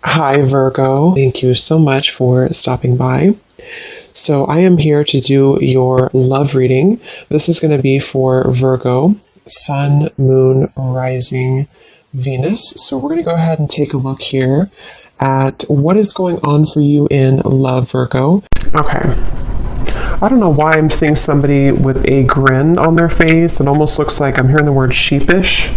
Hi, Virgo. Thank you so much for stopping by. So, I am here to do your love reading. This is going to be for Virgo, Sun, Moon, Rising, Venus. So, we're going to go ahead and take a look here at what is going on for you in love, Virgo. Okay. I don't know why I'm seeing somebody with a grin on their face. It almost looks like I'm hearing the word sheepish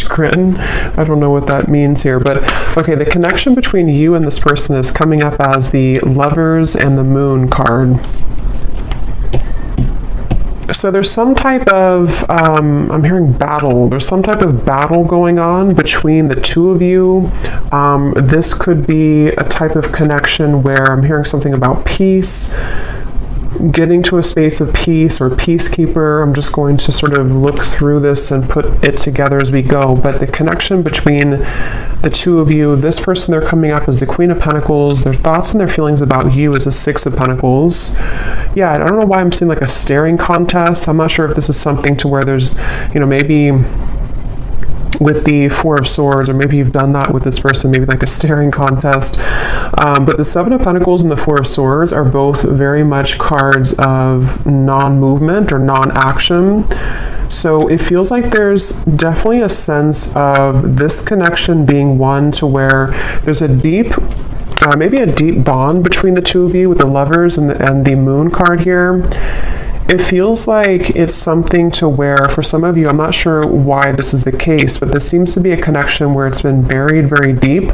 grin. I don't know what that means here, but okay, the connection between you and this person is coming up as the Lovers and the Moon card. So there's some type of, I'm hearing battle. There's some type of battle going on between the two of you. This could be a type of connection where I'm hearing something about peace, getting to a space of peace or peacekeeper. I'm just going to sort of look through this and put it together as we go. But the connection between the two of you, this person, they're coming up as the Queen of Pentacles. Their thoughts and their feelings about you is the Six of Pentacles. Yeah, I don't know why I'm seeing like a staring contest. I'm not sure if this is something to where there's, maybe with the Four of Swords, or maybe you've done that with this person, maybe like a staring contest. But the Seven of Pentacles and the Four of Swords are both very much cards of non-movement or non-action. So it feels like there's definitely a sense of this connection being one to where there's a deep, maybe a deep bond between the two of you with the Lovers and the Moon card here. It feels like it's something to where, for some of you, I'm not sure why this is the case, but this seems to be a connection where it's been buried very deeply.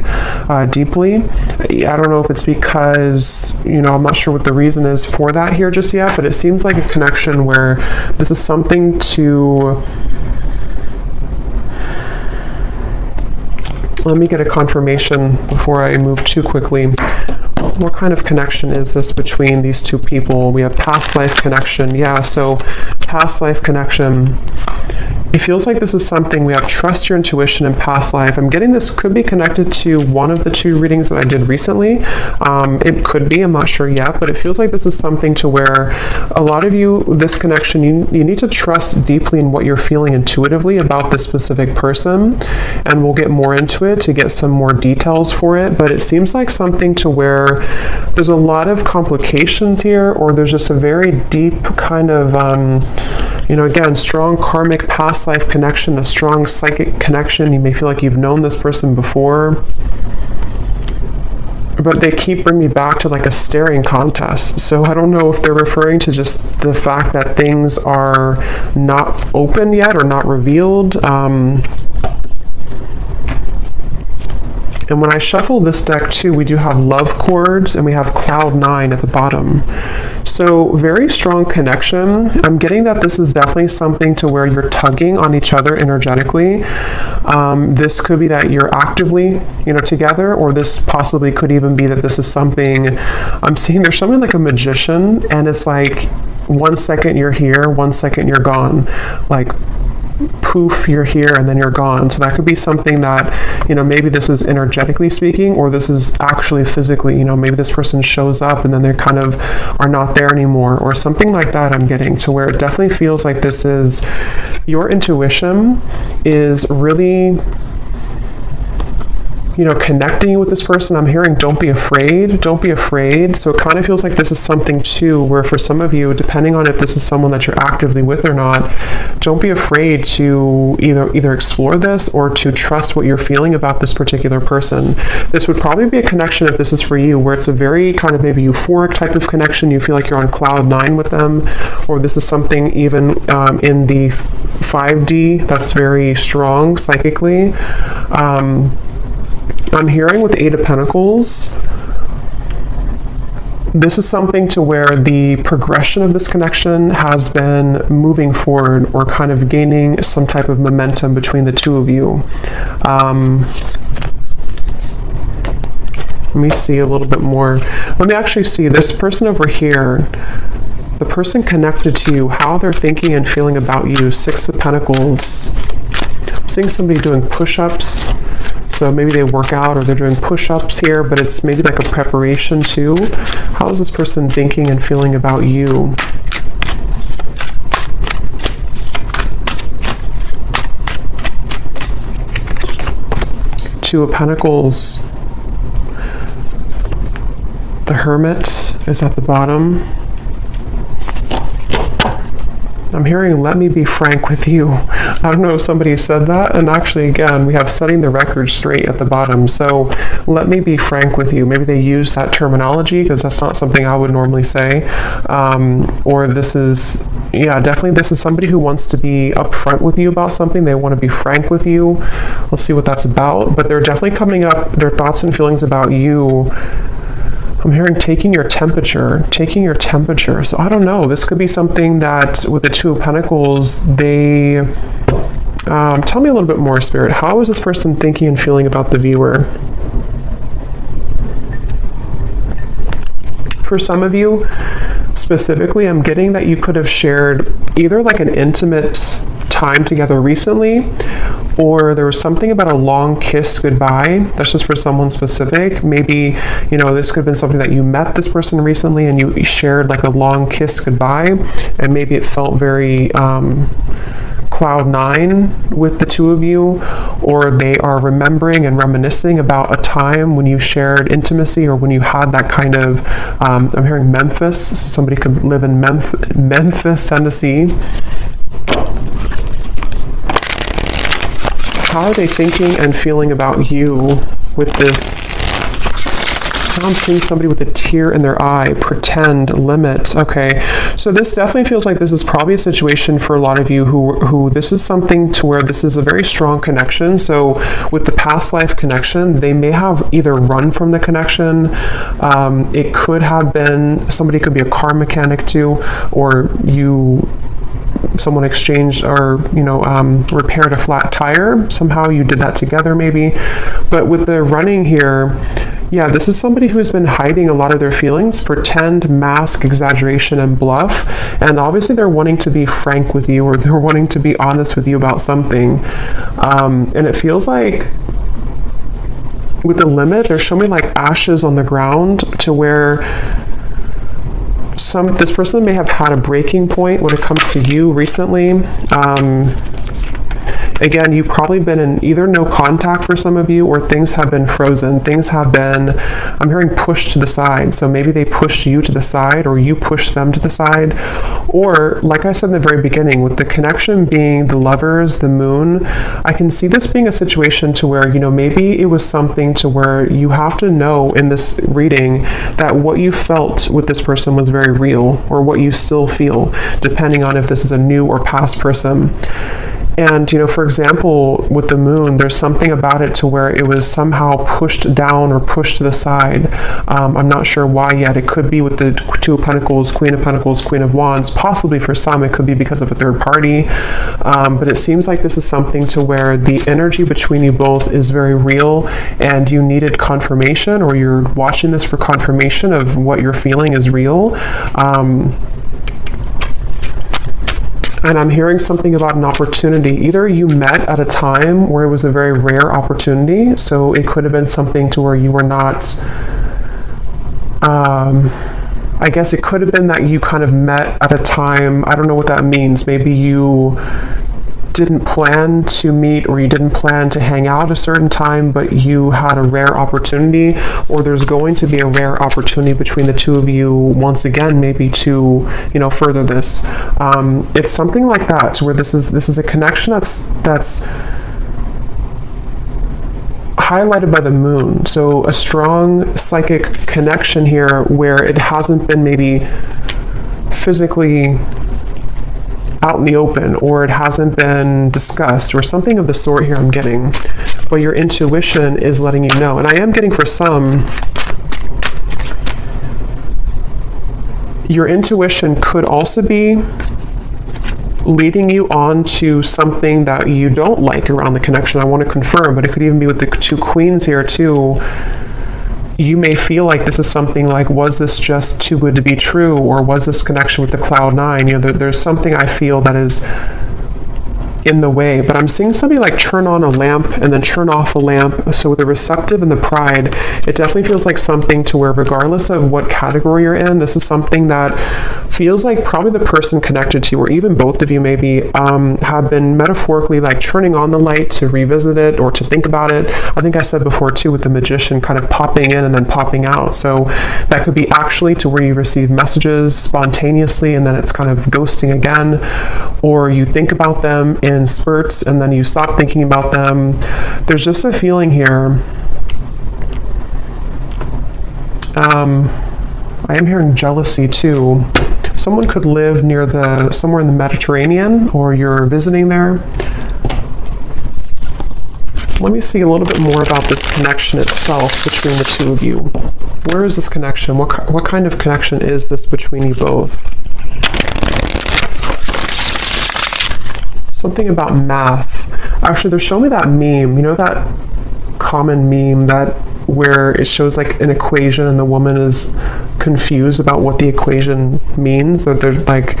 I don't know if it's because, I'm not sure what the reason is for that here just yet, but it seems like a connection where this is something to... Let me get a confirmation before I move too quickly. What kind of connection is this between these two people? We have past life connection. Yeah, so past life connection. It feels like this is something we have trust your intuition in past life. I'm getting this could be connected to one of the two readings that I did recently. It could be, I'm not sure yet, but it feels like this is something to where a lot of you, this connection, you need to trust deeply in what you're feeling intuitively about this specific person. And we'll get more into it to get some more details for it. But it seems like something to where there's a lot of complications here, or there's just a very deep kind of, again, strong karmic past life connection, a strong psychic connection. You may feel like you've known this person before, but they keep bringing me back to like a staring contest. So I don't know if they're referring to just the fact that things are not open yet or not revealed. And when I shuffle this deck too, we do have love chords and we have cloud 9 at the bottom. So very strong connection. I'm getting that this is definitely something to where you're tugging on each other energetically. This could be that you're actively, together, or this possibly could even be that this is something, I'm seeing there's something like a magician, and it's like 1 second you're here, 1 second you're gone. Like, poof, you're here and then you're gone. So that could be something that, maybe this is energetically speaking, or this is actually physically, maybe this person shows up and then they kind of are not there anymore, or something like that. I'm getting to where it definitely feels like this is your intuition is really, connecting you with this person. I'm hearing don't be afraid. So it kind of feels like this is something too where for some of you, depending on if this is someone that you're actively with or not, don't be afraid to either explore this or to trust what you're feeling about this particular person. This would probably be a connection, if this is for you, where it's a very kind of maybe euphoric type of connection. You feel like you're on cloud 9 with them, or this is something even in the 5D that's very strong psychically. I'm hearing with Eight of Pentacles, this is something to where the progression of this connection has been moving forward or kind of gaining some type of momentum between the two of you. Let me see a little bit more. Let me actually see this person over here, the person connected to you, how they're thinking and feeling about you. Six of Pentacles. I'm seeing somebody doing push-ups. So maybe they work out or they're doing push-ups here, but it's maybe like a preparation too. How is this person thinking and feeling about you? Two of Pentacles. The Hermit is at the bottom. I'm hearing, let me be frank with you. I don't know if somebody said that. And actually, again, we have setting the record straight at the bottom. So let me be frank with you. Maybe they use that terminology because that's not something I would normally say. Or this is, yeah, definitely this is somebody who wants to be upfront with you about something. They want to be frank with you. Let's see what that's about. But they're definitely coming up, their thoughts and feelings about you. I'm hearing taking your temperature. So I don't know. This could be something that with the Two of Pentacles, they... tell me a little bit more, Spirit. How is this person thinking and feeling about the viewer? For some of you, specifically, I'm getting that you could have shared either like an intimate time together recently, or there was something about a long kiss goodbye. That's just for someone specific. Maybe, you know, this could have been something that you met this person recently and you shared like a long kiss goodbye, and maybe it felt very cloud nine with the two of you, or they are remembering and reminiscing about a time when you shared intimacy or when you had that kind of, I'm hearing Memphis, so somebody could live in Memphis, Tennessee. How are they thinking and feeling about you with this? Now I'm seeing somebody with a tear in their eye, pretend, limit. Okay, so this definitely feels like this is probably a situation for a lot of you who this is something to where this is a very strong connection. So with the past life connection, they may have either run from the connection. It could have been, somebody could be a car mechanic too, or someone exchanged or repaired a flat tire. Somehow you did that together maybe. But with the running here, yeah, this is somebody who's been hiding a lot of their feelings, pretend, mask, exaggeration, and bluff. And obviously they're wanting to be frank with you, or they're wanting to be honest with you about something. And it feels like with the limit, they're showing me like ashes on the ground, to where this person may have had a breaking point when it comes to you recently. Again, you've probably been in either no contact for some of you, or things have been frozen. Things have been, I'm hearing, pushed to the side. So maybe they pushed you to the side, or you pushed them to the side. Or, like I said in the very beginning, with the connection being the Lovers, the Moon, I can see this being a situation to where, maybe it was something to where you have to know in this reading that what you felt with this person was very real, or what you still feel, depending on if this is a new or past person. And, for example, with the Moon, there's something about it to where it was somehow pushed down or pushed to the side. I'm not sure why yet. It could be with the Two of Pentacles, Queen of Wands. Possibly for some, it could be because of a third party. But it seems like this is something to where the energy between you both is very real, and you needed confirmation, or you're watching this for confirmation of what you're feeling is real. And I'm hearing something about an opportunity. Either you met at a time where it was a very rare opportunity, so it could have been something to where you were not, I guess it could have been that you kind of met at a time, I don't know what that means. Maybe you didn't plan to meet, or you didn't plan to hang out a certain time, but you had a rare opportunity, or there's going to be a rare opportunity between the two of you once again, maybe to further this. It's something like that, where this is a connection that's highlighted by the Moon. So a strong psychic connection here, where it hasn't been maybe physically out in the open, or it hasn't been discussed, or something of the sort here I'm getting, but your intuition is letting you know. And I am getting, for some, your intuition could also be leading you on to something that you don't like around the connection. I want to confirm, but it could even be with the two Queens here too. You may feel like this is something like, was this just too good to be true, or was this connection with the Cloud 9? There's something I feel that is in the way, but I'm seeing somebody like turn on a lamp and then turn off a lamp. So with the receptive and the pride, it definitely feels like something to where regardless of what category you're in, this is something that feels like probably the person connected to you, or even both of you maybe, have been metaphorically like turning on the light to revisit it or to think about it. I think I said before too with the magician kind of popping in and then popping out. So that could be actually to where you receive messages spontaneously and then it's kind of ghosting again, or you think about them in spurts and then you stop thinking about them. There's just a feeling here. I am hearing jealousy too. Someone could live near somewhere in the Mediterranean, or you're visiting there. Let me see a little bit more about this connection itself between the two of you. Where is this connection? What kind of connection is this between you both? Something about math. Actually, they're showing me that meme. You know that common meme where it shows like an equation and the woman is confused about what the equation means? That they're like,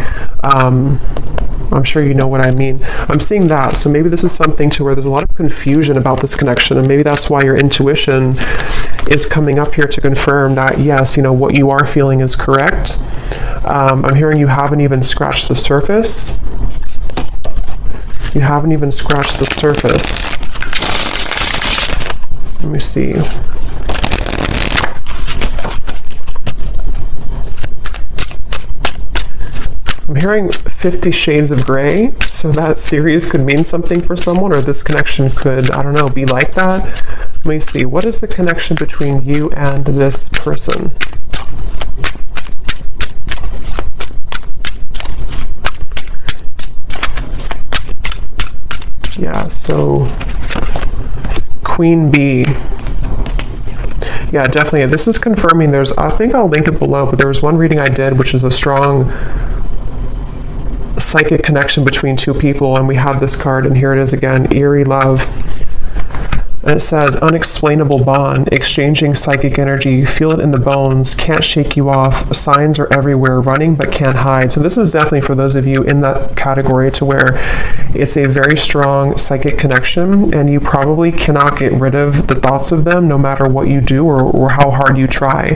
I'm sure you know what I mean. I'm seeing that. So maybe this is something to where there's a lot of confusion about this connection, and maybe that's why your intuition is coming up here to confirm that, yes, what you are feeling is correct. I'm hearing you haven't even scratched the surface. You haven't even scratched the surface. Let me see. I'm hearing 50 Shades of Grey, so that series could mean something for someone, or this connection could, I don't know, be like that. Let me see. What is the connection between you and this person? Yeah, so Queen Bee. Yeah, definitely. This is confirming I think I'll link it below, but there was one reading I did which is a strong psychic connection between two people, and we have this card, and here it is again, Eerie Love. And it says, unexplainable bond, exchanging psychic energy, feel it in the bones, can't shake you off, signs are everywhere, running but can't hide. So this is definitely for those of you in that category to where it's a very strong psychic connection, and you probably cannot get rid of the thoughts of them no matter what you do or how hard you try.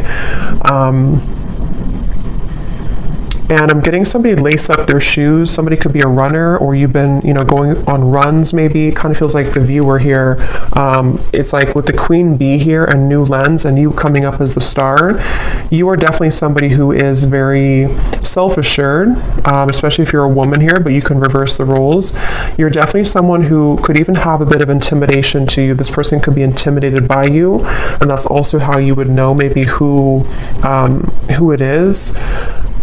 And I'm getting somebody lace up their shoes. Somebody could be a runner, or you've been, going on runs maybe. It kind of feels like the viewer here. It's like with the Queen Bee here and New Lens and you coming up as the star, you are definitely somebody who is very self-assured, especially if you're a woman here, but you can reverse the roles. You're definitely someone who could even have a bit of intimidation to you. This person could be intimidated by you, and that's also how you would know maybe who it is.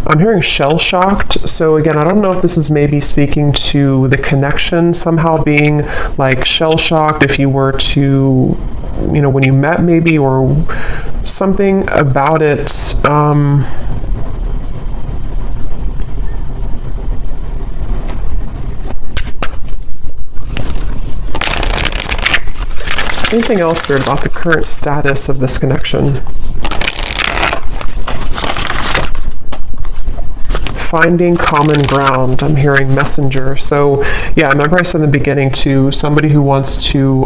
I'm hearing shell-shocked. So again, I don't know if this is maybe speaking to the connection somehow being like shell-shocked if you were to, when you met maybe, or something about it. Anything else weird about the current status of this connection? Finding common ground. I'm hearing messenger. So yeah, remember I said in the beginning to somebody who wants to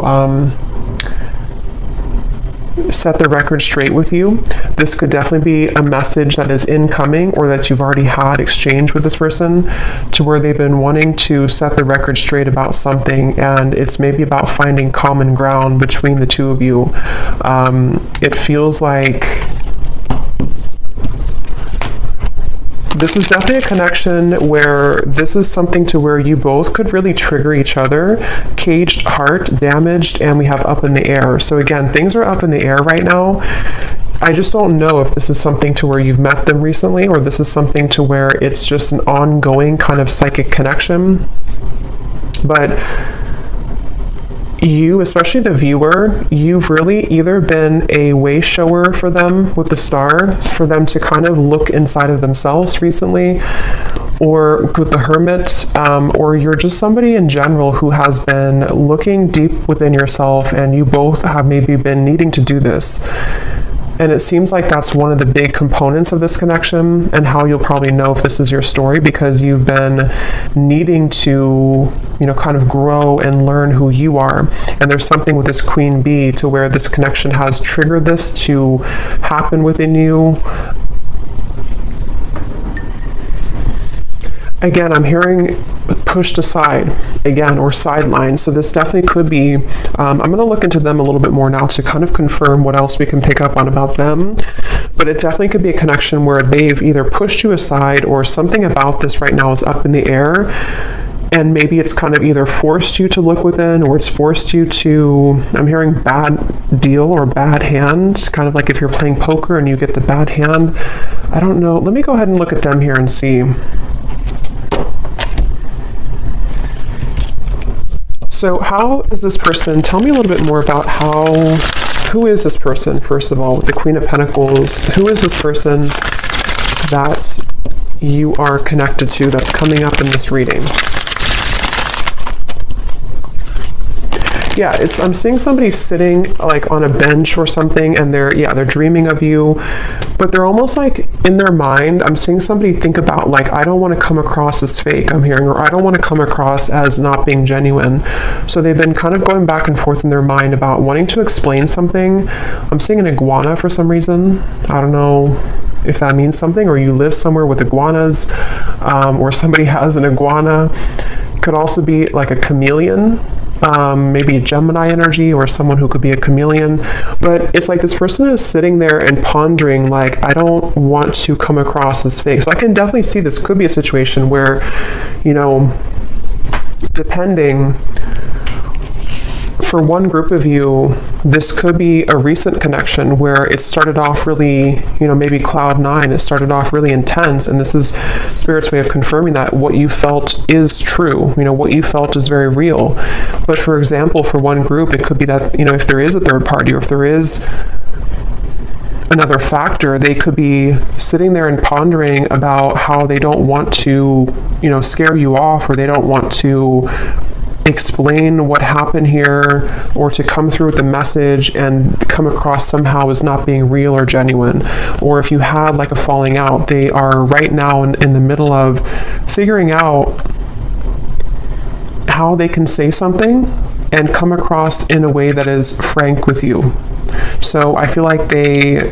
set the record straight with you. This could definitely be a message that is incoming, or that you've already had exchange with this person, to where they've been wanting to set the record straight about something, and it's maybe about finding common ground between the two of you. It feels like this is definitely a connection where this is something to where you both could really trigger each other. Caged heart, damaged, and we have up in the air. So again, things are up in the air right now. I just don't know if this is something to where you've met them recently, or this is something to where it's just an ongoing kind of psychic connection. But you, especially the viewer, you've really either been a way shower for them with the star, for them to kind of look inside of themselves recently, or with the Hermit, or you're just somebody in general who has been looking deep within yourself, and you both have maybe been needing to do this. And it seems like that's one of the big components of this connection, and how you'll probably know if this is your story, because you've been needing to, kind of grow and learn who you are. And there's something with this Queen Bee to where this connection has triggered this to happen within you. Again, I'm hearing pushed aside again, or sidelined. So this definitely could be, I'm going to look into them a little bit more now to kind of confirm what else we can pick up on about them. But it definitely could be a connection where they've either pushed you aside, or something about this right now is up in the air. And maybe it's kind of either forced you to look within, or it's forced you to, I'm hearing bad deal or bad hand, kind of like if you're playing poker and you get the bad hand. I don't know. Let me go ahead and look at them here and see. So how is this person, tell me a little bit more about who is this person, first of all, with the Queen of Pentacles? Who is this person that you are connected to that's coming up in this reading? Yeah, I'm seeing somebody sitting like on a bench or something, and they're dreaming of you, but they're almost like in their mind, I'm seeing somebody think about like, I don't want to come across as fake, I'm hearing, or I don't want to come across as not being genuine. So they've been kind of going back and forth in their mind about wanting to explain something. I'm seeing an iguana for some reason. I don't know if that means something, or you live somewhere with iguanas, or somebody has an iguana. Could also be like a chameleon, maybe a Gemini energy, or someone who could be a chameleon. But it's like this person is sitting there and pondering like, I don't want to come across as fake. So I can definitely see this could be a situation where, depending, for one group of you, this could be a recent connection where it started off really, maybe cloud nine, it started off really intense, and this is Spirit's way of confirming that what you felt is true, what you felt is very real. But for example, for one group, it could be that, if there is a third party, or if there is another factor, they could be sitting there and pondering about how they don't want to, scare you off, or they don't want to explain what happened here, or to come through with the message and come across somehow as not being real or genuine. Or if you had like a falling out, they are right now in the middle of figuring out how they can say something and come across in a way that is frank with you. So I feel like they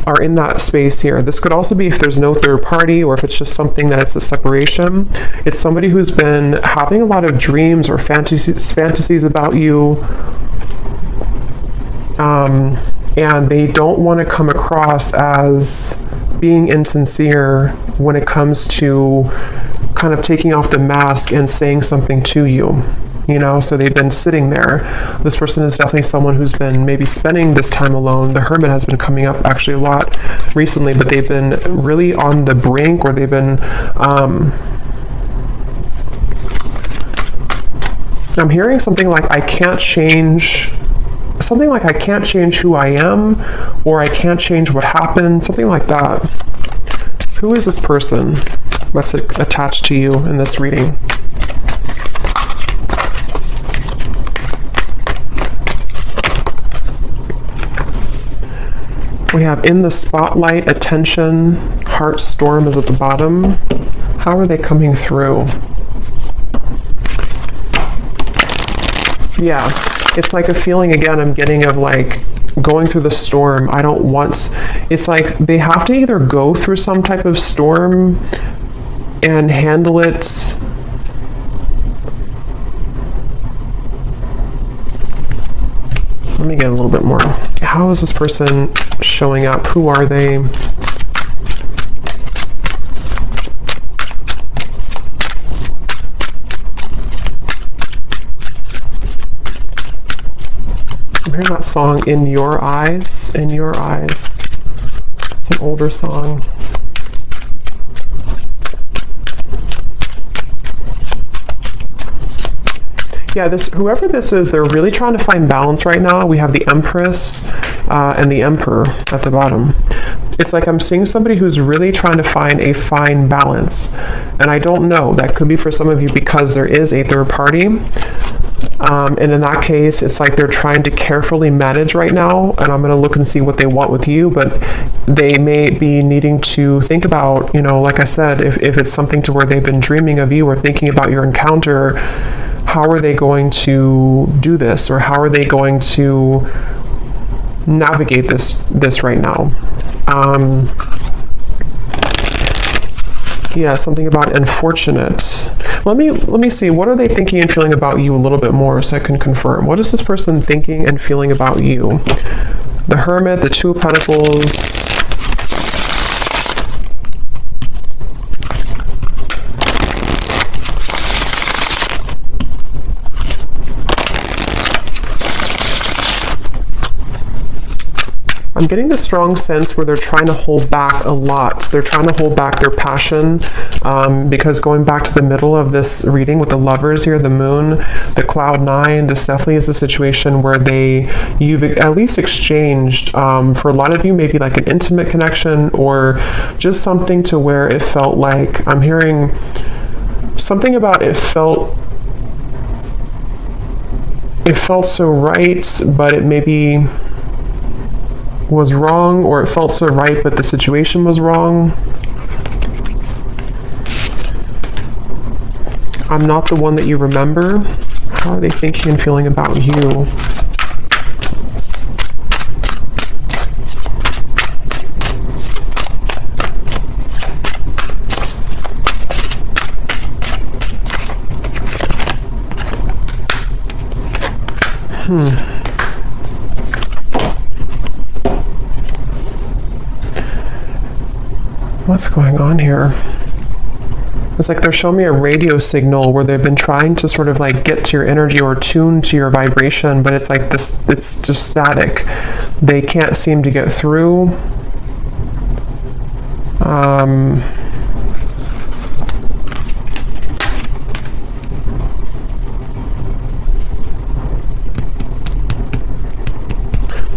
are in that space here. This could also be if there's no third party, or if it's just something that it's a separation. It's somebody who's been having a lot of dreams or fantasies about you, and they don't want to come across as being insincere when it comes to kind of taking off the mask and saying something to you. So they've been sitting there. This person is definitely someone who's been maybe spending this time alone. The Hermit has been coming up actually a lot recently, but they've been really on the brink, or they've been, I'm hearing something like, I can't change who I am, or I can't change what happened, something like that. Who is this person that's attached to you in this reading? We have in the spotlight, attention, heart storm is at the bottom. How are they coming through? Yeah, it's like a feeling again I'm getting of like going through the storm. It's like they have to either go through some type of storm and handle it. Let me get a little bit more. How is this person showing up? Who are they? I'm hearing that song, In Your Eyes, In Your Eyes. It's an older song. Yeah, whoever this is, they're really trying to find balance right now. We have the Empress and the Emperor at the bottom. It's like I'm seeing somebody who's really trying to find a fine balance. And I don't know, that could be for some of you because there is a third party. And in that case, it's like they're trying to carefully manage right now, and I'm going to look and see what they want with you, but they may be needing to think about, you know, like I said, if it's something to where they've been dreaming of you or thinking about your encounter, how are they going to do this, or how are they going to navigate this right now? Yeah, something about unfortunate. Let me see. What are they thinking and feeling about you a little bit more so I can confirm. What is this person thinking and feeling about you? The Hermit, the Two of Pentacles. I'm getting the strong sense where they're trying to hold back a lot. They're trying to hold back their passion, because going back to the middle of this reading with the Lovers here, the Moon, the Cloud 9, this definitely is a situation where you've at least exchanged, for a lot of you, maybe like an intimate connection or just something to where it felt like, I'm hearing something about it felt so right, but it maybe was wrong, or it felt so right but the situation was wrong. I'm not the one that you remember. How are they thinking and feeling about you? What's going on here? It's like they're showing me a radio signal where they've been trying to sort of like get to your energy or tune to your vibration, but it's like this, it's just static. They can't seem to get through.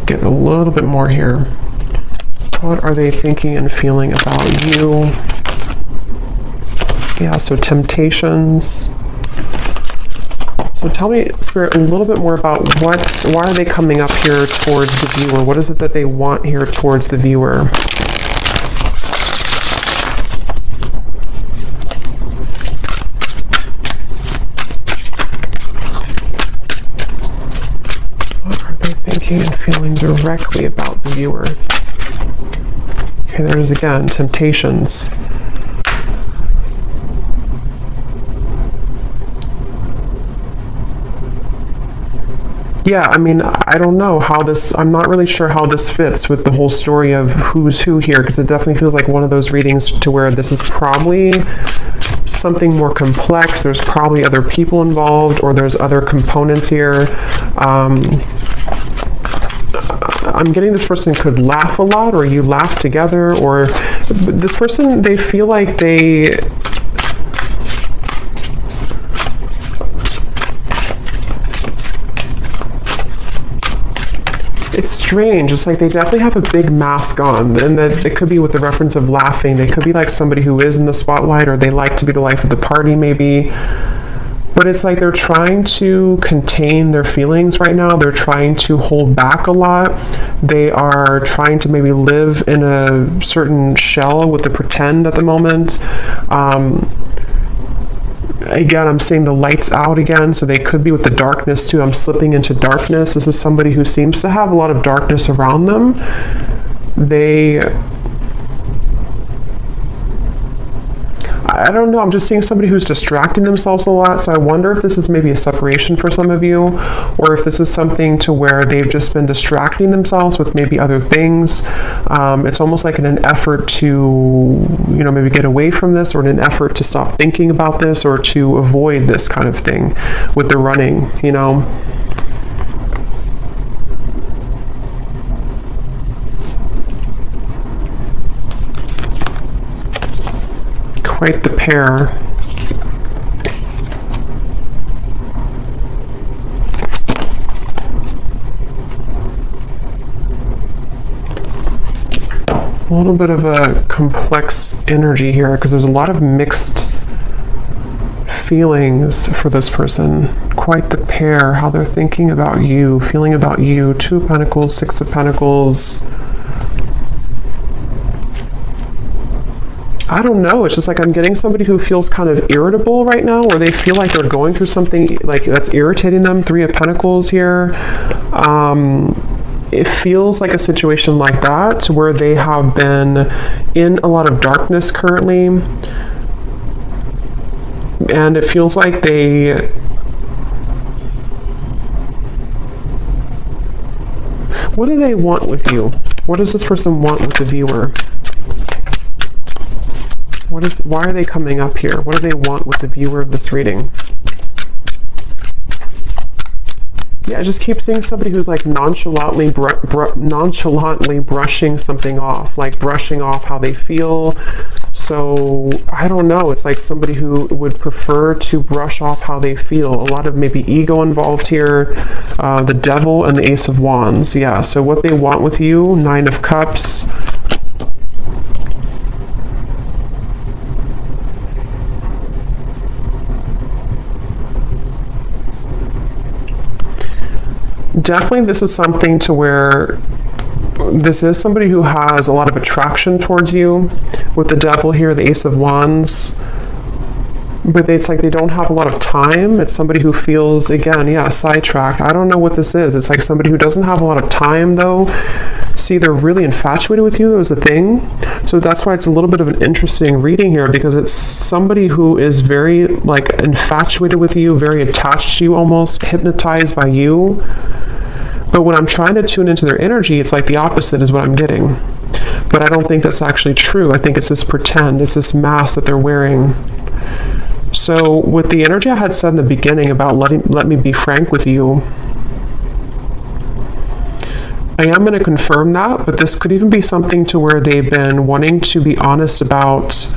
Get a little bit more here. What are they thinking and feeling about you? Yeah, so temptations. So tell me, Spirit, a little bit more about why are they coming up here towards the viewer? What is it that they want here towards the viewer? What are they thinking and feeling directly about the viewer? Okay, there's again, temptations. Yeah, I mean, I don't know how this, I'm not really sure how this fits with the whole story of who's who here, because it definitely feels like one of those readings to where this is probably something more complex. There's probably other people involved, or there's other components here. I'm getting this person could laugh a lot, or you laugh together, or this person, they feel like it's strange. It's like they definitely have a big mask on, and that it could be with the reference of laughing. They could be like somebody who is in the spotlight, or they like to be the life of the party maybe. But it's like they're trying to contain their feelings right now. They're trying to hold back a lot. They are trying to maybe live in a certain shell with the pretend at the moment. Again, I'm seeing the lights out again, so they could be with the darkness too. I'm slipping into darkness. This is somebody who seems to have a lot of darkness around them. I don't know, I'm just seeing somebody who's distracting themselves a lot, so I wonder if this is maybe a separation for some of you, or if this is something to where they've just been distracting themselves with maybe other things. It's almost like in an effort to, you know, maybe get away from this, or in an effort to stop thinking about this, or to avoid this kind of thing with the running, you know. Quite the pair. A little bit of a complex energy here, because there's a lot of mixed feelings for this person. Quite the pair, how they're thinking about you, feeling about you. Two of Pentacles, Six of Pentacles. I don't know. It's just like I'm getting somebody who feels kind of irritable right now, or they feel like they're going through something like that's irritating them. Three of Pentacles here. It feels like a situation like that where they have been in a lot of darkness currently. And it feels like they... What do they want with you? What does this person want with the viewer? Why are they coming up here? What do they want with the viewer of this reading? Yeah, I just keep seeing somebody who's like nonchalantly brushing something off, like brushing off how they feel. So I don't know. It's like somebody who would prefer to brush off how they feel. A lot of maybe ego involved here. The Devil and the Ace of Wands. Yeah, so what they want with you, Nine of Cups. Definitely this is something to where this is somebody who has a lot of attraction towards you. With the Devil here, the Ace of Wands. But it's like they don't have a lot of time. It's somebody who feels, again, yeah, sidetracked. I don't know what this is. It's like somebody who doesn't have a lot of time, though. See, they're really infatuated with you. That was a thing. So that's why it's a little bit of an interesting reading here, because it's somebody who is very, like, infatuated with you, very attached to you almost, hypnotized by you. But when I'm trying to tune into their energy, it's like the opposite is what I'm getting. But I don't think that's actually true. I think it's this pretend. It's this mask that they're wearing. So with the energy I had said in the beginning about let me be frank with you, I am going to confirm that, but this could even be something to where they've been wanting to be honest about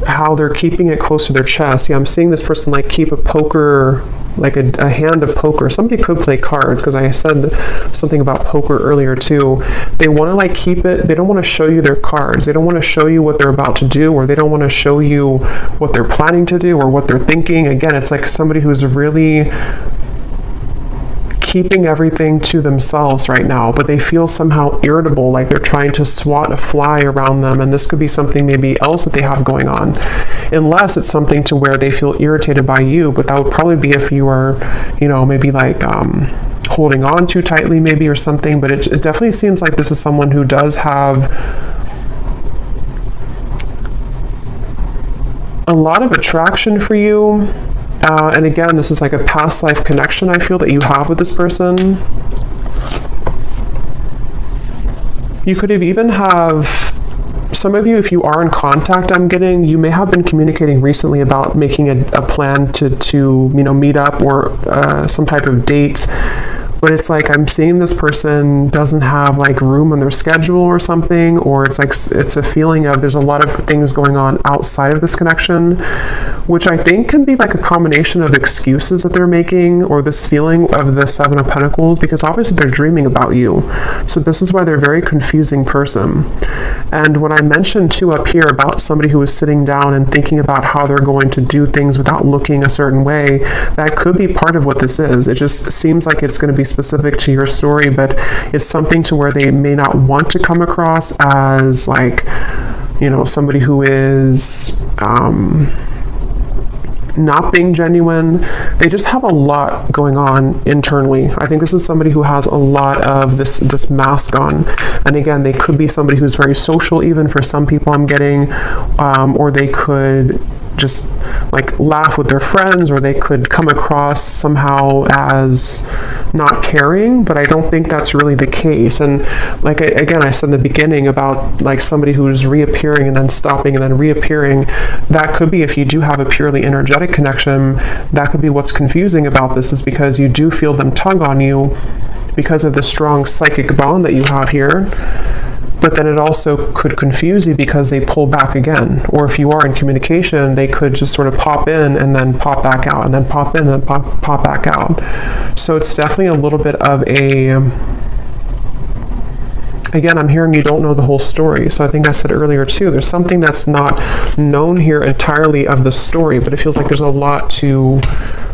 how they're keeping it close to their chest. Yeah, I'm seeing this person like keep a poker, like a hand of poker. Somebody could play cards, because I said something about poker earlier too. They want to like keep it, they don't want to show you their cards. They don't want to show you what they're about to do, or they don't want to show you what they're planning to do or what they're thinking. Again, it's like somebody who's really keeping everything to themselves right now, but they feel somehow irritable, like they're trying to swat a fly around them. And this could be something maybe else that they have going on, unless it's something to where they feel irritated by you. But that would probably be if you are, you know, maybe like holding on too tightly maybe or something. But it definitely seems like this is someone who does have a lot of attraction for you. And again, this is like a past life connection I feel that you have with this person. You could have even have, some of you, if you are in contact, I'm getting, you may have been communicating recently about making a plan to you know, meet up or some type of date. But it's like I'm seeing this person doesn't have like room on their schedule or something, or it's like it's a feeling of there's a lot of things going on outside of this connection, which I think can be like a combination of excuses that they're making, or this feeling of the Seven of Pentacles, because obviously they're dreaming about you. So this is why they're a very confusing person. And when I mentioned too up here about somebody who is sitting down and thinking about how they're going to do things without looking a certain way, that could be part of what this is. It just seems like it's going to be specific to your story, but it's something to where they may not want to come across as like, you know, somebody who is not being genuine. They just have a lot going on internally. I think this is somebody who has a lot of this mask on. And again, they could be somebody who's very social, even for some people I'm getting, or they could just like laugh with their friends, or they could come across somehow as not caring, but I don't think that's really the case. And like again, I said in the beginning about like somebody who's reappearing and then stopping and then reappearing, that could be, if you do have a purely energetic connection, that could be what's confusing about this, is because you do feel them tug on you because of the strong psychic bond that you have here. But then it also could confuse you because they pull back again. Or if you are in communication, they could just sort of pop in and then pop back out, and then pop in and then pop back out. So it's definitely a little bit of a Again, I'm hearing you don't know the whole story. So I think I said earlier too, there's something that's not known here entirely of the story, but it feels like there's a lot to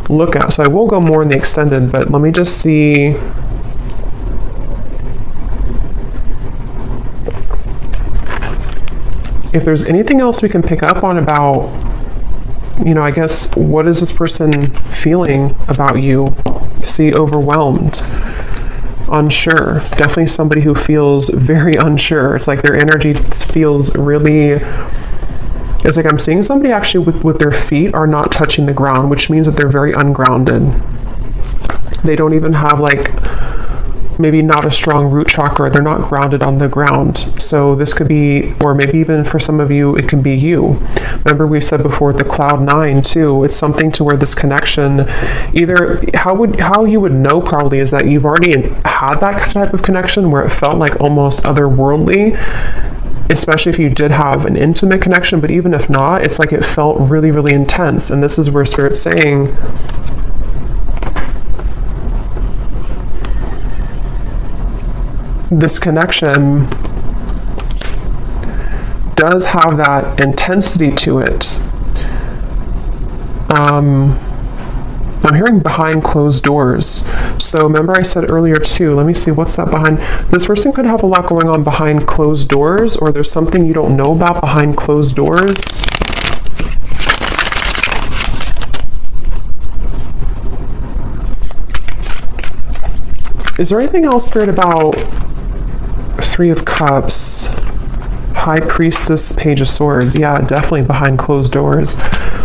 look at. So I will go more in the extended, but let me just see. If there's anything else we can pick up on about, you know, I guess, what is this person feeling about you? See, overwhelmed, unsure. Definitely somebody who feels very unsure. It's like their energy feels really, it's like I'm seeing somebody actually with their feet are not touching the ground, which means that they're very ungrounded. They don't even have like, maybe not a strong root chakra. They're not grounded on the ground. So this could be, or maybe even for some of you, it can be you. Remember we said before the cloud 9 too, it's something to where this connection, either how you would know probably is that you've already had that type of connection where it felt like almost otherworldly, especially if you did have an intimate connection, but even if not, it's like it felt really, really intense. And this is where Spirit's saying, this connection does have that intensity to it. I'm hearing behind closed doors. So remember I said earlier too, let me see, what's that behind? This person could have a lot going on behind closed doors, or there's something you don't know about behind closed doors. Is there anything else, Spirit, about Three of Cups, High Priestess, Page of Swords? Yeah, definitely behind closed doors.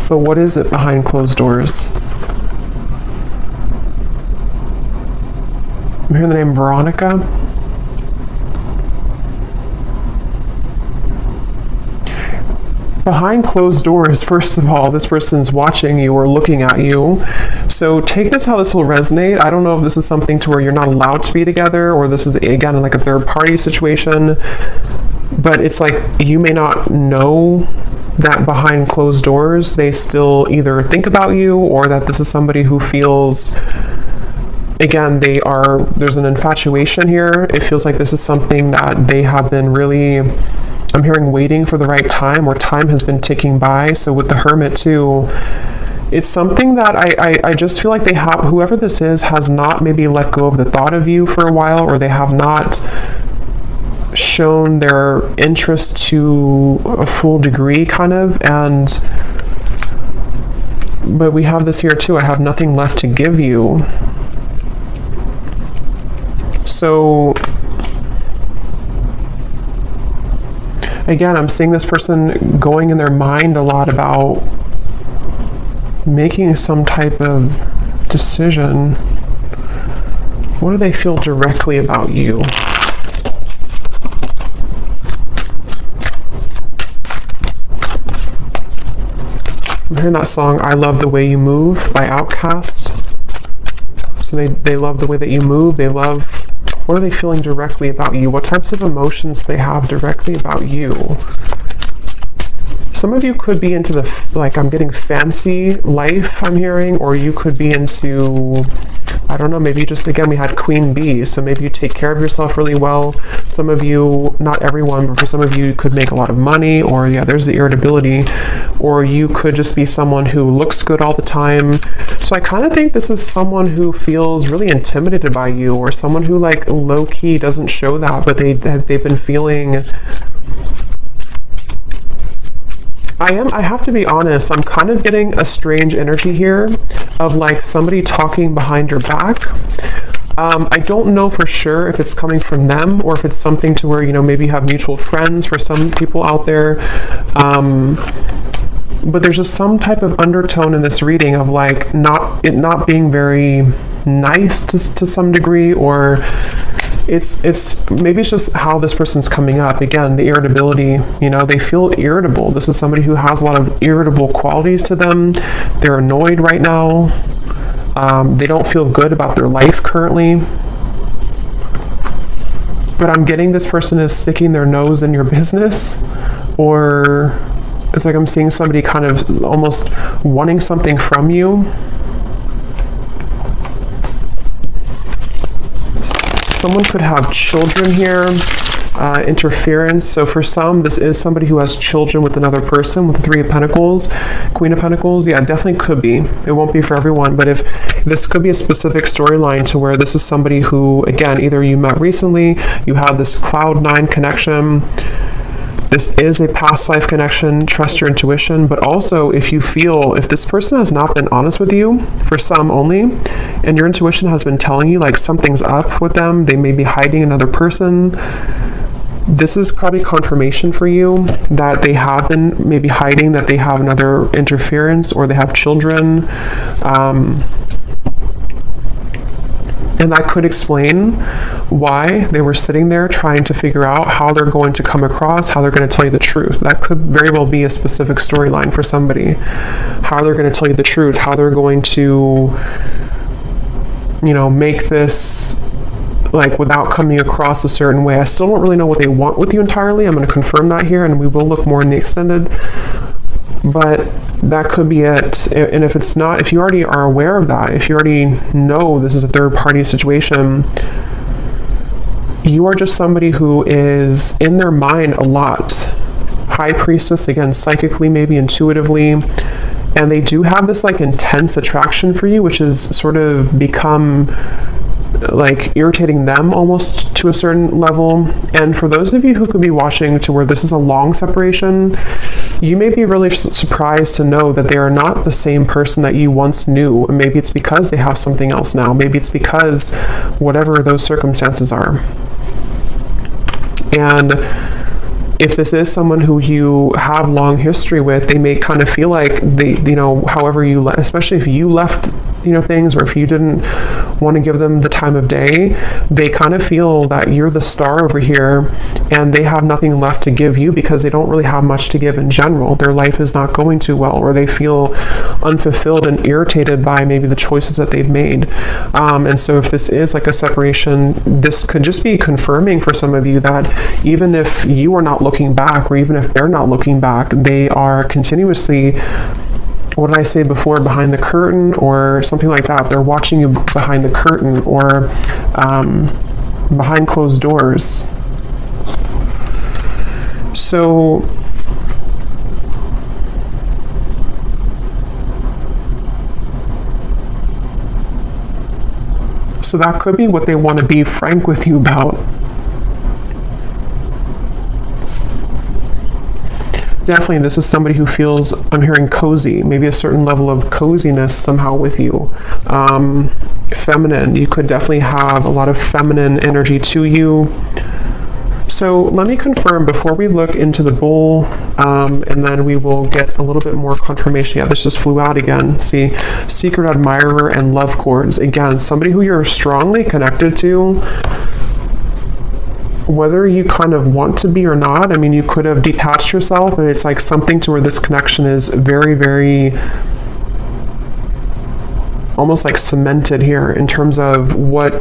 But what is it behind closed doors? I'm hearing the name Veronica. Behind closed doors, first of all, this person's watching you or looking at you. So take this how this will resonate. I don't know if this is something to where you're not allowed to be together, or this is, again, like a third party situation. But it's like you may not know that behind closed doors, they still either think about you, or that this is somebody who feels, again, there's an infatuation here. It feels like this is something that they have been really, I'm hearing, waiting for the right time, or time has been ticking by. So with the Hermit too, it's something that I just feel like they have, whoever this is, has not maybe let go of the thought of you for a while, or they have not shown their interest to a full degree, kind of. But we have this here too, I have nothing left to give you. So again, I'm seeing this person going in their mind a lot about making some type of decision. What do they feel directly about you? I'm hearing that song, I Love the Way You Move by Outkast. So they love the way that you move. They love, what are they feeling directly about you? What types of emotions do they have directly about you? Some of you could be into the, like, I'm getting fancy life, I'm hearing, or you could be into, I don't know, maybe just, again, we had Queen Bee, so maybe you take care of yourself really well. Some of you, not everyone, but for some of you, you could make a lot of money, or yeah, there's the irritability, or you could just be someone who looks good all the time. So I kind of think this is someone who feels really intimidated by you, or someone who, like, low-key doesn't show that, but they've been feeling, I have to be honest, I'm kind of getting a strange energy here of like somebody talking behind your back. I don't know for sure if it's coming from them, or if it's something to where, you know, maybe you have mutual friends for some people out there. But there's just some type of undertone in this reading of like it not being very nice to some degree, or it's maybe it's just how this person's coming up. Again, the irritability, you know, they feel irritable. This is somebody who has a lot of irritable qualities to them. They're annoyed right now. They don't feel good about their life currently. But I'm getting this person is sticking their nose in your business, or it's like I'm seeing somebody kind of almost wanting something from you. Someone could have children here. interference. So for some, this is somebody who has children with another person, with the Three of Pentacles, Queen of Pentacles. Yeah, it definitely could be. It won't be for everyone, but if this could be a specific storyline to where this is somebody who, again, either you met recently, you have this Cloud9 connection. This is a past life connection. Trust your intuition. But also, if you feel, if this person has not been honest with you, for some only, and your intuition has been telling you like something's up with them, they may be hiding another person, this is probably confirmation for you that they have been maybe hiding, that they have another interference, or they have children. And that could explain why they were sitting there trying to figure out how they're going to come across, how they're going to tell you the truth. That could very well be a specific storyline for somebody. How they're going to tell you the truth, how they're going to, you know, make this like without coming across a certain way. I still don't really know what they want with you entirely. I'm going to confirm that here, and we will look more in the extended. But that could be it. And if it's not, if you already are aware of that, if you already know this is a third party situation, you are just somebody who is in their mind a lot. High Priestess, again, psychically, maybe intuitively. And they do have this like intense attraction for you, which has sort of become like irritating them almost to a certain level. And for those of you who could be watching to where this is a long separation, you may be really surprised to know that they are not the same person that you once knew. Maybe it's because they have something else now. Maybe it's because whatever those circumstances are. And if this is someone who you have long history with, they may kind of feel like they, you know, however you left, especially if you left, you know, things, or if you didn't want to give them the time of day, they kind of feel that you're the star over here and they have nothing left to give you because they don't really have much to give in general. Their life is not going too well, or they feel unfulfilled and irritated by maybe the choices that they've made. And so if this is like a separation, this could just be confirming for some of you that even if you are not looking back, or even if they're not looking back, they are continuously, what did I say before, behind the curtain or something like that. They're watching you behind the curtain, or behind closed doors. So that could be what they want to be frank with you about. Definitely, this is somebody who feels, I'm hearing cozy, maybe a certain level of coziness somehow with you. Feminine, you could definitely have a lot of feminine energy to you. So let me confirm before we look into the bull, and then we will get a little bit more confirmation. Yeah, this just flew out again. See, secret admirer and love cords. Again, somebody who you're strongly connected to, whether you kind of want to be or not. I mean, you could have detached yourself, but it's like something to where this connection is very, very almost like cemented here in terms of what,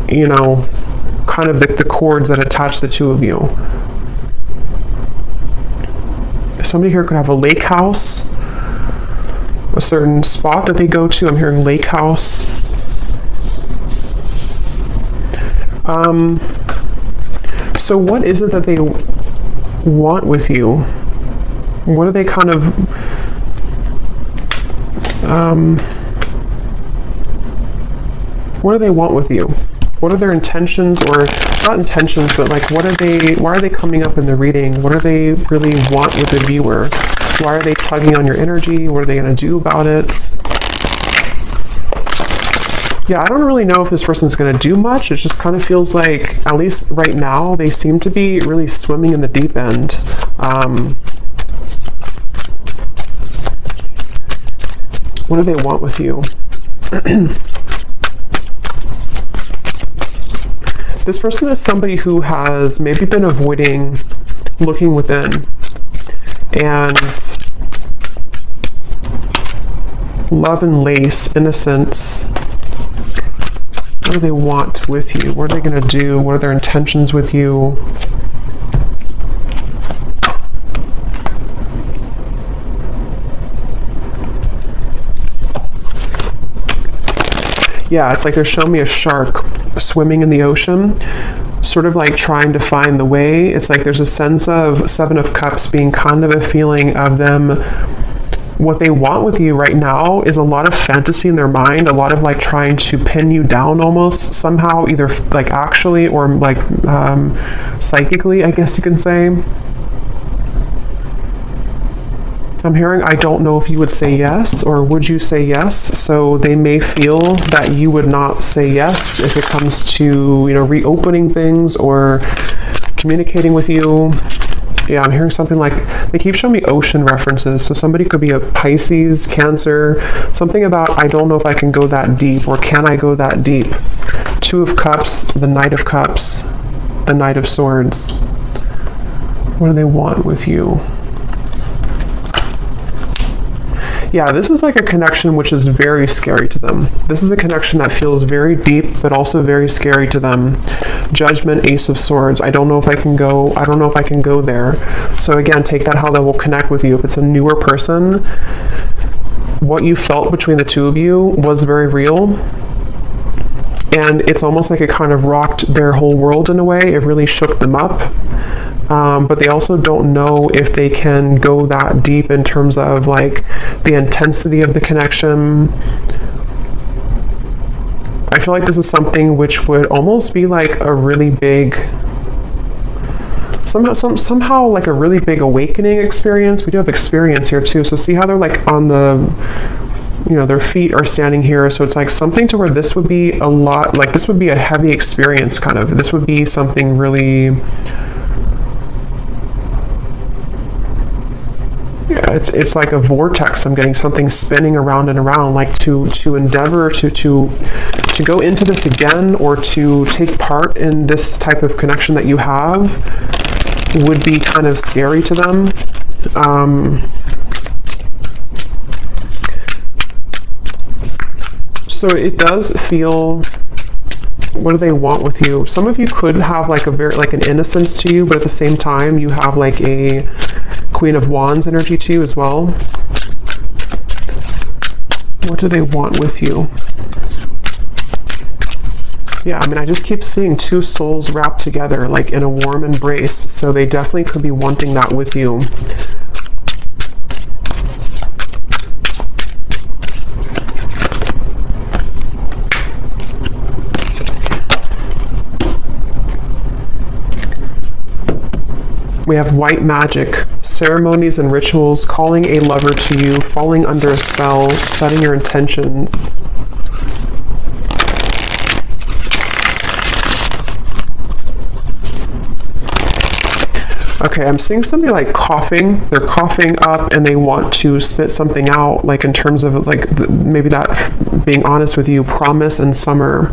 you know, kind of the cords that attach the two of you. Somebody here could have a lake house, a certain spot that they go to. I'm hearing lake house. So what is it that they want with you? What are they kind of what do they want with you? What are their intentions, or not intentions, but like what are they, why are they coming up in the reading? What do they really want with the viewer? Why are they tugging on your energy? What are they going to do about it? Yeah, I don't really know if this person's going to do much. It just kind of feels like, at least right now, they seem to be really swimming in the deep end. What do they want with you? This person is somebody who has maybe been avoiding looking within. And love and lace, innocence. What do they want with you? What are they going to do? What are their intentions with you? Yeah, it's like they're showing me a shark swimming in the ocean. sort of like trying to find the way. It's like there's a sense of Seven of Cups being kind of a feeling of them. What they want with you right now is a lot of fantasy in their mind, a lot of like trying to pin you down almost somehow, either like actually or like psychically, I guess you can say. I'm hearing, I don't know if you would say yes, or would you say yes? So they may feel that you would not say yes if it comes to, you know, reopening things or communicating with you. Yeah, I'm hearing something like, they keep showing me ocean references. So somebody could be a Pisces, Cancer, something about, I don't know if I can go that deep, or can I go that deep? Two of Cups, the Knight of Cups, the Knight of Swords. What do they want with you? Yeah, this is like a connection which is very scary to them. This is a connection that feels very deep, but also very scary to them. Judgment, Ace of Swords. I don't know if I can go there. So again, take that how that will connect with you. If it's a newer person, what you felt between the two of you was very real. And it's almost like it kind of rocked their whole world in a way. It really shook them up. But they also don't know if they can go that deep in terms of like the intensity of the connection. I feel like this is something which would almost be like a really big, somehow like a really big awakening experience. We do have experience here too. So see how they're like on the, you know, their feet are standing here. So it's like something to where this would be a lot, like this would be a heavy experience kind of. This would be something really, yeah, it's like a vortex. I'm getting something spinning around and around, like to endeavor to go into this again, or to take part in this type of connection that you have would be kind of scary to them. So it does feel, what do they want with you? Some of you could have like a very, like an innocence to you, but at the same time you have like a Queen of Wands energy to you as well. What do they want with you? Yeah, I mean, I just keep seeing two souls wrapped together like in a warm embrace. So they definitely could be wanting that with you. We have white magic, ceremonies and rituals, calling a lover to you, falling under a spell, setting your intentions. Okay, I'm seeing somebody like coughing. They're coughing up and they want to spit something out, like in terms of like maybe that, being honest with you, promise and summer.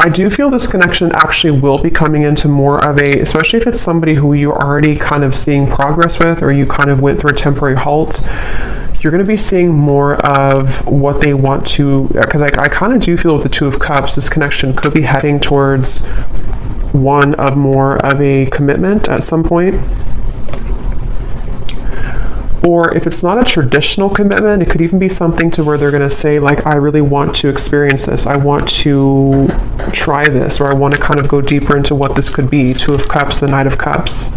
I do feel this connection actually will be coming into more of a, especially if it's somebody who you're already kind of seeing progress with, or you kind of went through a temporary halt, you're going to be seeing more of what they want to, because I kind of do feel with the Two of Cups, this connection could be heading towards one of more of a commitment at some point. Or if it's not a traditional commitment, it could even be something to where they're going to say, like, I really want to experience this. I want to try this, or I want to kind of go deeper into what this could be. Two of Cups, the Knight of Cups.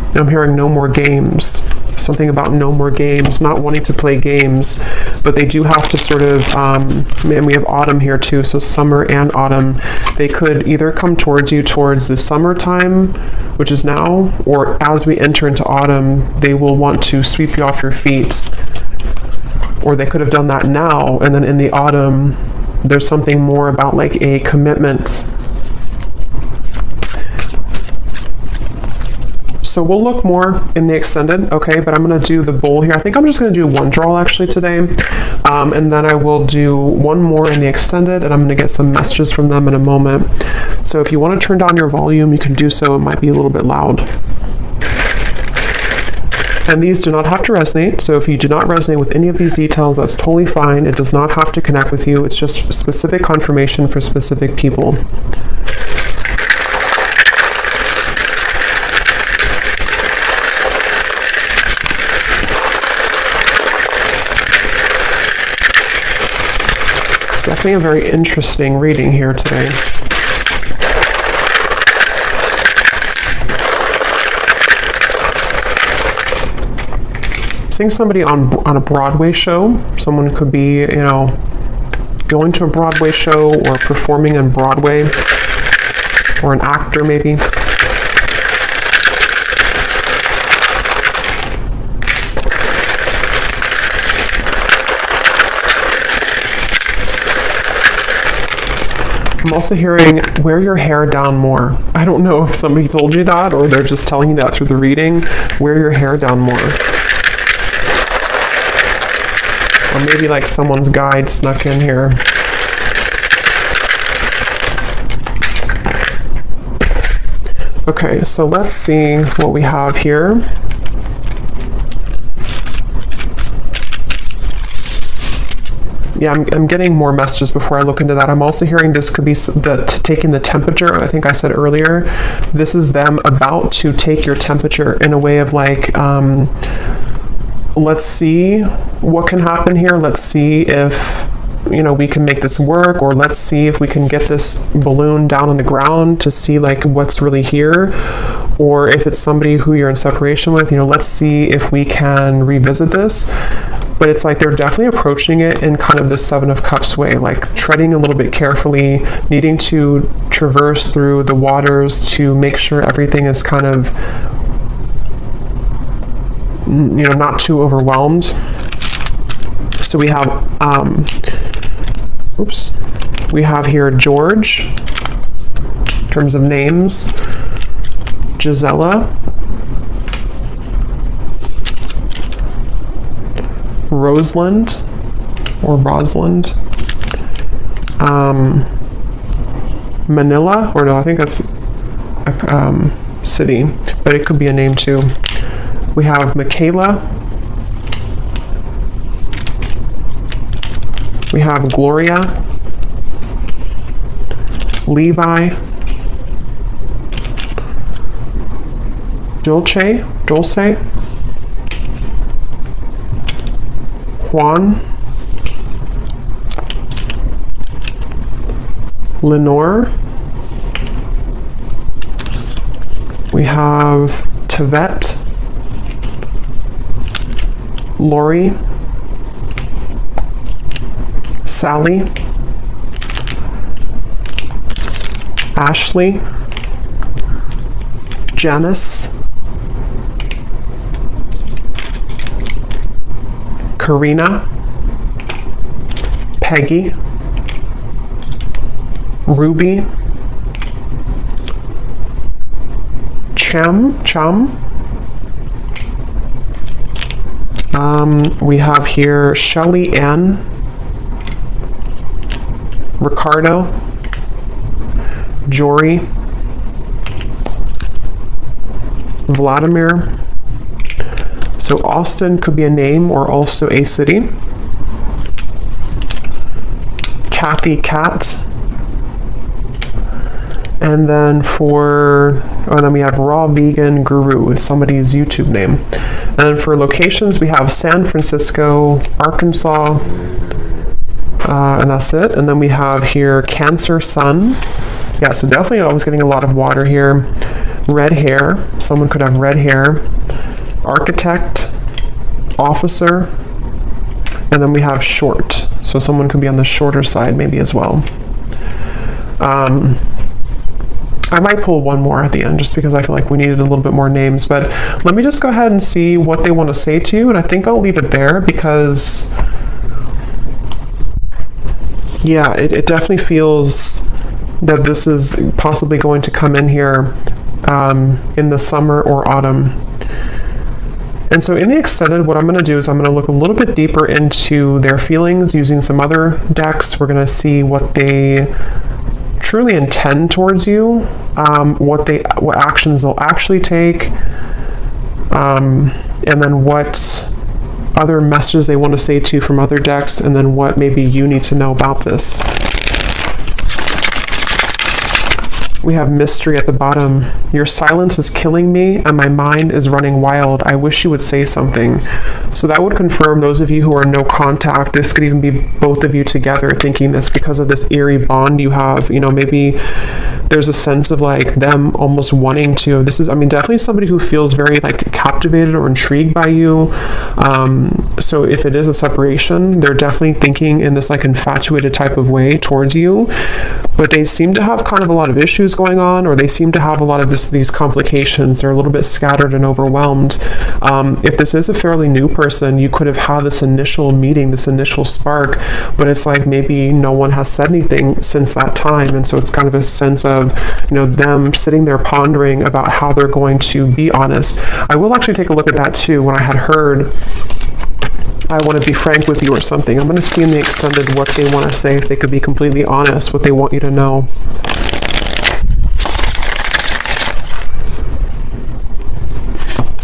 And I'm hearing no more games. Something about no more games, not wanting to play games, but they do have to sort of, and we have autumn here too, so summer and autumn. They could either come towards you towards the summertime, which is now, or as we enter into autumn, they will want to sweep you off your feet. Or they could have done that now, and then in the autumn, there's something more about like a commitment. So we'll look more in the extended, okay, but I'm going to do the bowl here. I think I'm just going to do one draw actually today, and then I will do one more in the extended, and I'm going to get some messages from them in a moment. So if you want to turn down your volume, you can do so. It might be a little bit loud. And these do not have to resonate, so if you do not resonate with any of these details, that's totally fine. It does not have to connect with you. It's just specific confirmation for specific people. definitely a very interesting reading here today. Seeing somebody on a Broadway show. Someone could be, you know, going to a Broadway show or performing on Broadway, or an actor maybe. I'm also hearing wear your hair down more. I don't know if somebody told you that or they're just telling you that through the reading. Wear your hair down more. Or maybe like someone's guide snuck in here. Okay, so let's see what we have here. Yeah, I'm getting more messages before I look into that. I'm also hearing this could be taking the temperature. I think I said earlier, this is them about to take your temperature in a way of like, let's see what can happen here. Let's see if, you know, we can make this work, or let's see if we can get this balloon down on the ground to see like what's really here. Or if it's somebody who you're in separation with, you know, let's see if we can revisit this. But it's like they're definitely approaching it in kind of the Seven of Cups way, like treading a little bit carefully, needing to traverse through the waters to make sure everything is kind of, you know, not too overwhelmed. So we have, we have here George, in terms of names, Gisela, Rosalind, or Rosalind, Manila, or no, I think that's a city, but it could be a name too. We have Michaela. We have Gloria, Levi, Dulce, Juan, Lenore. We have Tavette, Lori, Sally, Ashley, Janice, Karina, Peggy, Ruby, Chum. We have here Shelly Ann, Ricardo, Jory, Vladimir. So Austin could be a name or also a city. Kathy Cat. And then then we have Raw Vegan Guru, is somebody's YouTube name. And for locations, we have San Francisco, Arkansas, and that's it. And then we have here Cancer Sun. Yeah, so definitely I was getting a lot of water here. Red hair, someone could have red hair. Architect, officer, and then we have short. So someone could be on the shorter side maybe as well. I might pull one more at the end just because I feel like we needed a little bit more names, but let me just go ahead and see what they want to say to you, and I think I'll leave it there because, yeah, it definitely feels that this is possibly going to come in here in the summer or autumn. And so in the extended, what I'm going to do is I'm going to look a little bit deeper into their feelings using some other decks. We're going to see what they truly intend towards you, what actions they'll actually take, and then what other messages they want to say to you from other decks, and then what maybe you need to know about this. We have mystery at the bottom. Your silence is killing me and my mind is running wild. I wish you would say something. So that would confirm those of you who are no contact. This could even be both of you together thinking this because of this eerie bond you have. You know, maybe there's a sense of like them almost wanting to. This is, I mean, definitely somebody who feels very like captivated or intrigued by you. So if it is a separation, they're definitely thinking in this like infatuated type of way towards you. But they seem to have kind of a lot of issues going on, or they seem to have a lot of these complications. They're a little bit scattered and overwhelmed. If this is a fairly new person, you could have had this initial meeting, this initial spark, but it's like maybe no one has said anything since that time. And so it's kind of a sense of, you know, them sitting there pondering about how they're going to be honest. I will actually take a look at that too. When I had heard, I want to be frank with you or something, I'm going to see in the extended what they want to say, if they could be completely honest, what they want you to know.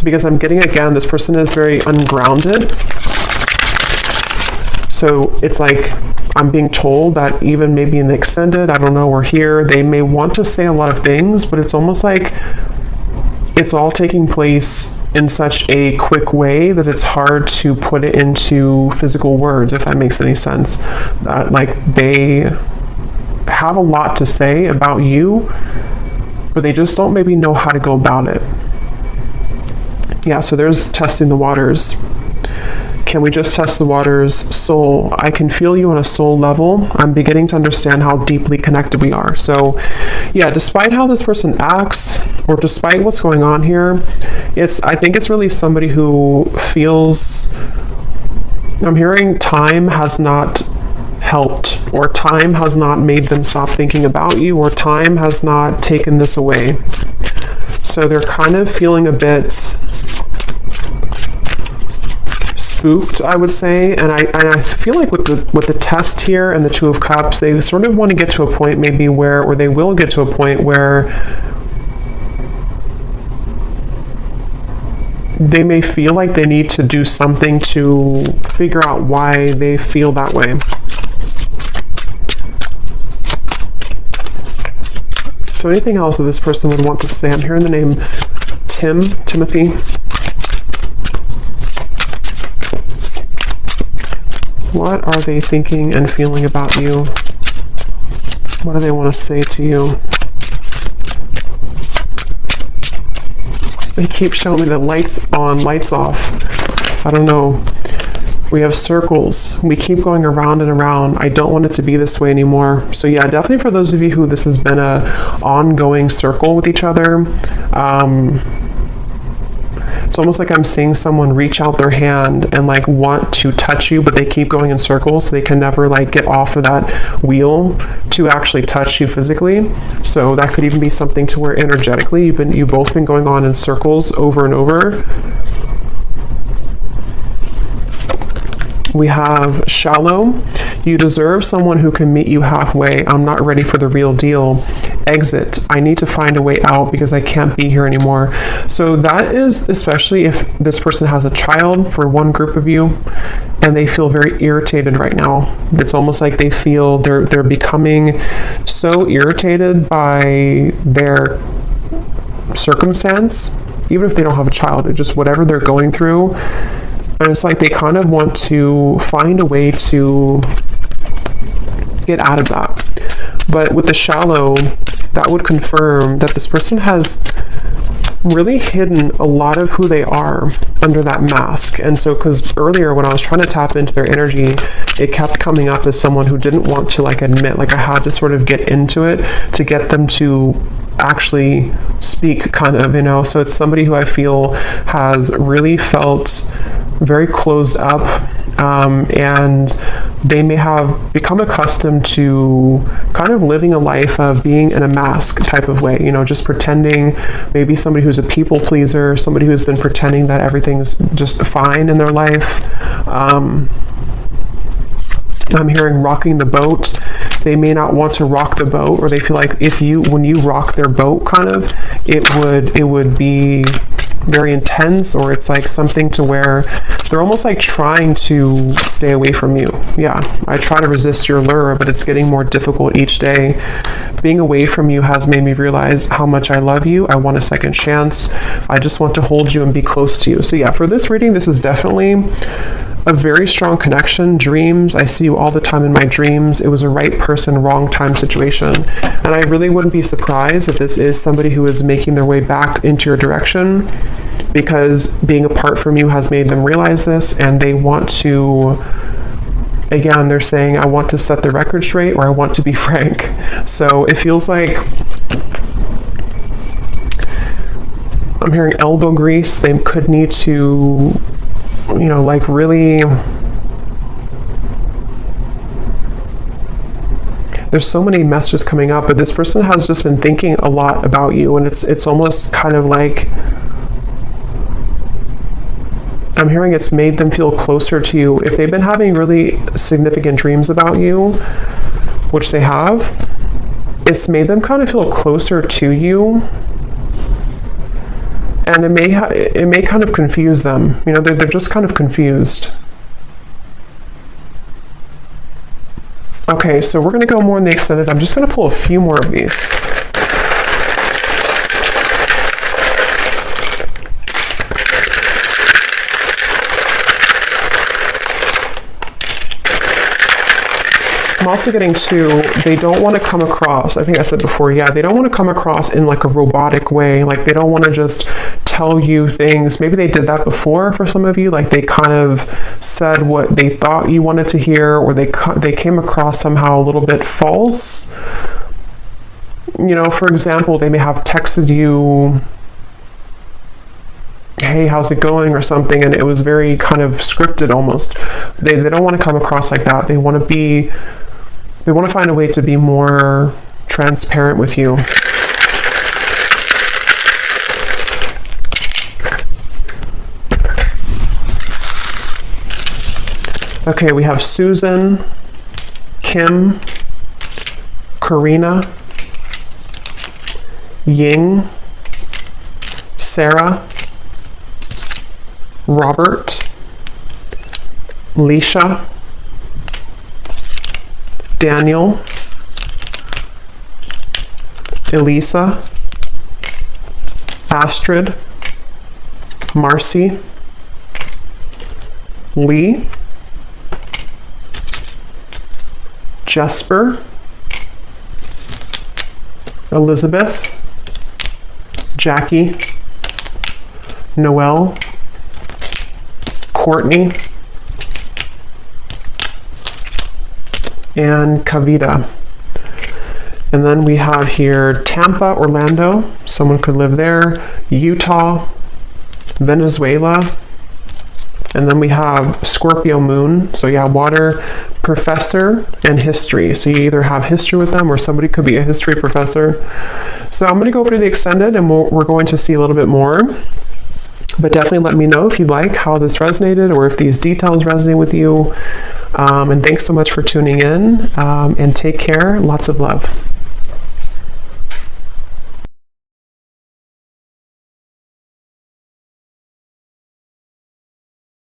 Because I'm getting, again, this person is very ungrounded. So it's like I'm being told that even maybe in the extended, I don't know, or here, they may want to say a lot of things, but it's almost like it's all taking place in such a quick way that it's hard to put it into physical words, if that makes any sense. Like they have a lot to say about you, but they just don't maybe know how to go about it. Yeah, so there's testing the waters. Can we just test the waters? Soul. I can feel you on a soul level. I'm beginning to understand how deeply connected we are. So yeah, despite how this person acts, or despite what's going on here, I think it's really somebody who feels, I'm hearing time has not helped, or time has not made them stop thinking about you, or time has not taken this away. So they're kind of feeling a bit spooked, I would say, and I feel like with the test here and the Two of Cups, they sort of want to get to a point maybe where, or they will get to a point where they may feel like they need to do something to figure out why they feel that way. So anything else that this person would want to say? I'm hearing the name Timothy. What are they thinking and feeling about you? What do they want to say to you? They keep showing me the lights on, lights off. I don't know. We have circles. We keep going around and around. I don't want it to be this way anymore. So yeah, definitely for those of you who this has been a ongoing circle with each other, it's almost like I'm seeing someone reach out their hand and like want to touch you, but they keep going in circles, so they can never like get off of that wheel to actually touch you physically. So that could even be something to where energetically you've both been going on in circles over and over. We have shallow. You deserve someone who can meet you halfway. I'm not ready for the real deal. Exit. I need to find a way out because I can't be here anymore. So that is especially if this person has a child, for one group of you, and they feel very irritated right now. It's almost like they feel they're becoming so irritated by their circumstance, even if they don't have a child, it's just whatever they're going through. And it's like they kind of want to find a way to get out of that. But with the shallow, that would confirm that this person has really hidden a lot of who they are under that mask. And so, because earlier when I was trying to tap into their energy, it kept coming up as someone who didn't want to like admit, like I had to sort of get into it to get them to actually speak, kind of, you know. So it's somebody who I feel has really felt very closed up, and they may have become accustomed to kind of living a life of being in a mask type of way, you know, just pretending, maybe somebody who's a people pleaser, somebody who's been pretending that everything's just fine in their life. I'm hearing rocking the boat. They may not want to rock the boat, or they feel like when you rock their boat, kind of, it would be very intense, or it's like something to where they're almost like trying to stay away from you. Yeah, I try to resist your lure, but it's getting more difficult each day. Being away from you has made me realize how much I love you. I want a second chance. I just want to hold you and be close to you. So yeah, for this reading, this is definitely a very strong connection. Dreams, I see you all the time in my dreams. It was a right person, wrong time situation. And I really wouldn't be surprised if this is somebody who is making their way back into your direction, because being apart from you has made them realize this, and they want to, again, they're saying, I want to set the record straight, or I want to be frank. So it feels like I'm hearing elbow grease. They could need to, you know, like really, there's so many messages coming up, but this person has just been thinking a lot about you, and it's almost kind of like, I'm hearing it's made them feel closer to you. If they've been having really significant dreams about you, which they have, it's made them kind of feel closer to you. And it may kind of confuse them. You know, they're just kind of confused. Okay, so we're going to go more in the extended. I'm just going to pull a few more of these. I'm also getting to, they don't want to come across, I think I said before, yeah, they don't want to come across in like a robotic way. Like they don't want to just tell you things. Maybe they did that before for some of you. Like they kind of said what they thought you wanted to hear, or they came across somehow a little bit false. You know, for example, they may have texted you, hey, how's it going, or something, and it was very kind of scripted almost. They don't want to come across like that. They want to find a way to be more transparent with you. Okay, we have Susan, Kim, Karina, Ying, Sarah, Robert, Leisha, Daniel, Elisa, Astrid, Marcy, Lee, Jesper, Elizabeth, Jackie, Noelle, Courtney, and Kavita. And then we have here Tampa, Orlando, someone could live there, Utah, Venezuela, and then we have Scorpio moon, so yeah, water, professor, and history. So you either have history with them, or somebody could be a history professor. So I'm going to go over to the extended, and we're going to see a little bit more. But definitely let me know if you like how this resonated, or if these details resonate with you. And thanks so much for tuning in, and take care. Lots of love.